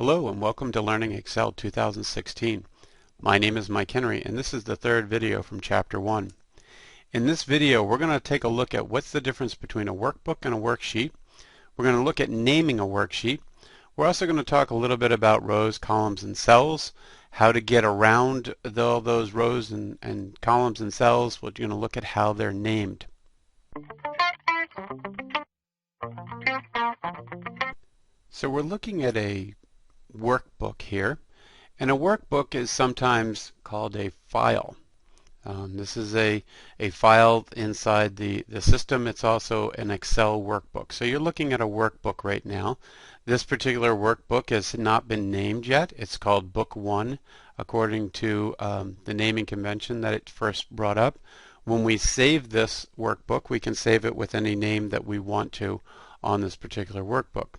Hello and welcome to Learning Excel 2016. My name is Mike Henry and this is the third video from Chapter 1. In this video we're going to take a look at what's the difference between a workbook and a worksheet. We're going to look at naming a worksheet. We're also going to talk a little bit about rows, columns, and cells, how to get around all those rows and columns and cells. We're going to look at how they're named. So we're looking at a workbook here, and a workbook is sometimes called a file. This is a file inside the system. It's also an Excel workbook. So you're looking at a workbook right now. This particular workbook has not been named yet. It's called Book 1 according to the naming convention that it first brought up. When we save this workbook, we can save it with any name that we want to on this particular workbook.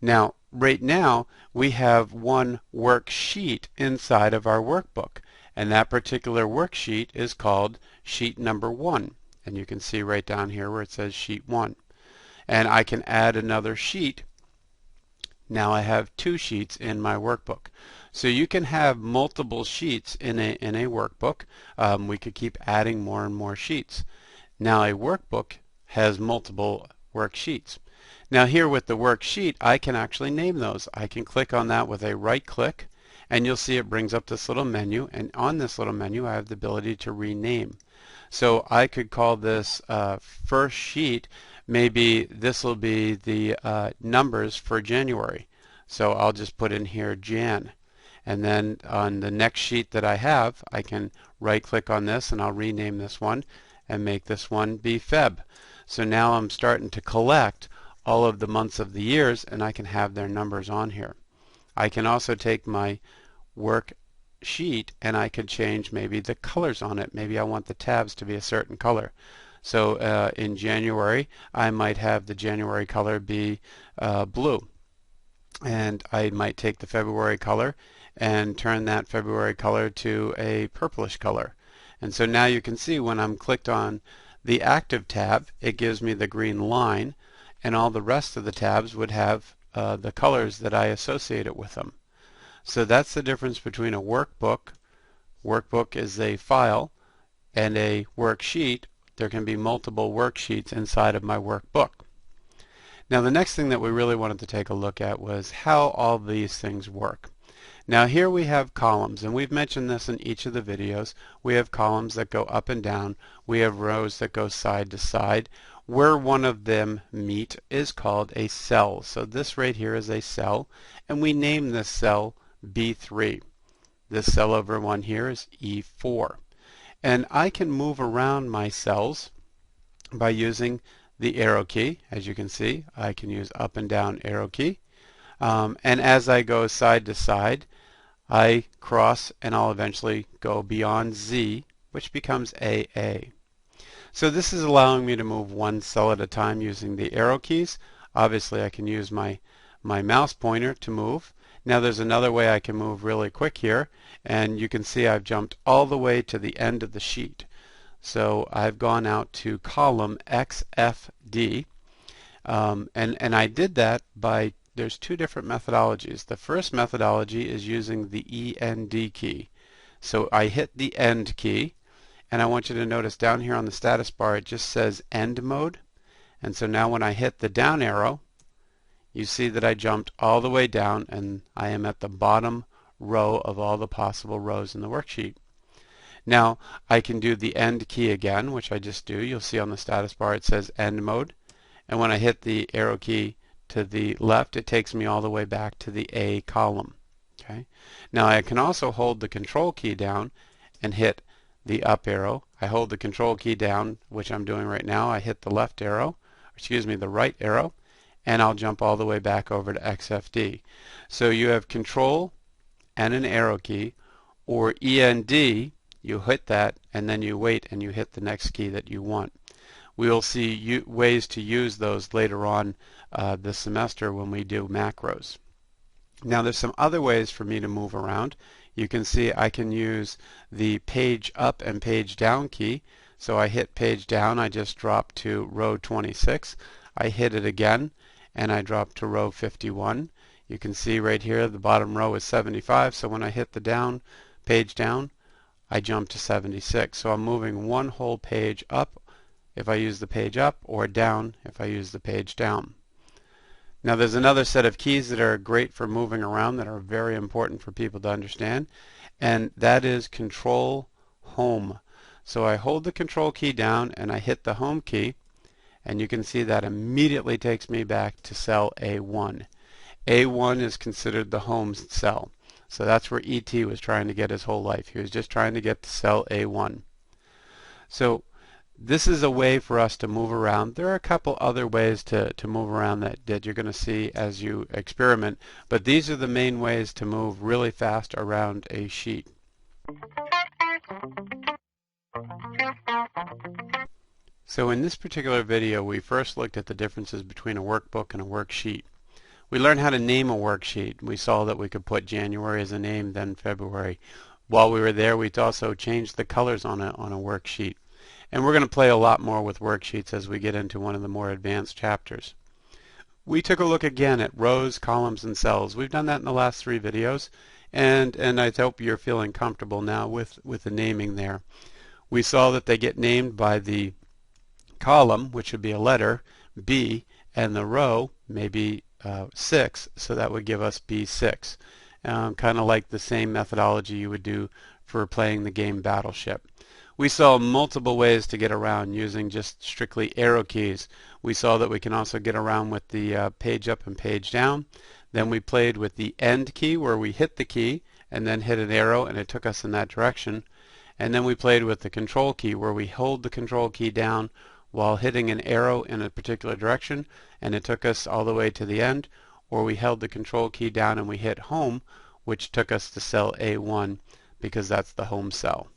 Now, right now, we have one worksheet inside of our workbook, and that particular worksheet is called sheet number 1. And you can see right down here where it says sheet 1. And I can add another sheet. Now I have two sheets in my workbook. So you can have multiple sheets in a workbook. We could keep adding more and more sheets. Now a workbook has multiple worksheets. Now here with the worksheet, I can actually name those. I can click on that with a right click, and you'll see it brings up this little menu, and on this little menu I have the ability to rename. So I could call this first sheet, maybe this will be the numbers for January. So I'll just put in here Jan. And then on the next sheet that I have, I can right click on this and I'll rename this one and make this one be Feb. So now I'm starting to collect all of the months of the years, and I can have their numbers on here. I can also take my worksheet and I could change maybe the colors on it. Maybe I want the tabs to be a certain color. So in January, I might have the January color be blue. And I might take the February color and turn that February color to a purplish color. And so now you can see when I'm clicked on the Active tab, it gives me the green line, and all the rest of the tabs would have the colors that I associate it with them. So that's the difference between a workbook. Workbook is a file, and a worksheet. There can be multiple worksheets inside of my workbook. Now the next thing that we really wanted to take a look at was how all these things work. Now here we have columns, and we've mentioned this in each of the videos. We have columns that go up and down. We have rows that go side to side. Where one of them meet is called a cell. So this right here is a cell, and we name this cell B3. This cell over one here is E4. And I can move around my cells by using the arrow key. As you can see, I can use up and down arrow key. And as I go side to side, I cross and I'll eventually go beyond Z, which becomes AA. So this is allowing me to move one cell at a time using the arrow keys. Obviously I can use my mouse pointer to move. Now there's another way I can move really quick here, and you can see I've jumped all the way to the end of the sheet. So I've gone out to column XFD, and I did that by, there's two different methodologies. The first methodology is using the END key. So I hit the end key, and I want you to notice down here on the status bar it just says end mode. And so now when I hit the down arrow, you see that I jumped all the way down and I am at the bottom row of all the possible rows in the worksheet. Now I can do the end key again, which I just do. You'll see on the status bar it says end mode, and when I hit the arrow key to the left it takes me all the way back to the A column. Okay. Now I can also hold the control key down and hit the up arrow. I hold the control key down, which I'm doing right now. I hit the left arrow, the right arrow, and I'll jump all the way back over to XFD. So you have control and an arrow key, or END, you hit that and then you wait and you hit the next key that you want. We'll see ways to use those later on this semester when we do macros. Now there's some other ways for me to move around. You can see I can use the page up and page down key. So I hit page down, I just drop to row 26. I hit it again and I drop to row 51. You can see right here the bottom row is 75, so when I hit the page down, I jump to 76. So I'm moving one whole page up if I use the page up, or down if I use the page down. Now there's another set of keys that are great for moving around that are very important for people to understand, and that is Control Home. So I hold the Control key down and I hit the Home key, and you can see that immediately takes me back to cell A1. A1 is considered the home cell. So that's where E.T. was trying to get his whole life. He was just trying to get to cell A1. So this is a way for us to move around. There are a couple other ways to move around that you're going to see as you experiment, but these are the main ways to move really fast around a sheet. So in this particular video, we first looked at the differences between a workbook and a worksheet. We learned how to name a worksheet. We saw that we could put January as a name, then February. While we were there, we also changed the colors on a worksheet. And we're going to play a lot more with worksheets as we get into one of the more advanced chapters. We took a look again at rows, columns, and cells. We've done that in the last 3 videos, and I hope you're feeling comfortable now with the naming there. We saw that they get named by the column, which would be a letter, B, and the row, maybe 6, so that would give us B6. Kind of like the same methodology you would do for playing the game Battleship. We saw multiple ways to get around using just strictly arrow keys. We saw that we can also get around with the page up and page down. Then we played with the end key, where we hit the key and then hit an arrow and it took us in that direction. And then we played with the control key, where we hold the control key down while hitting an arrow in a particular direction, and it took us all the way to the end. Or we held the control key down and we hit home, which took us to cell A1 because that's the home cell.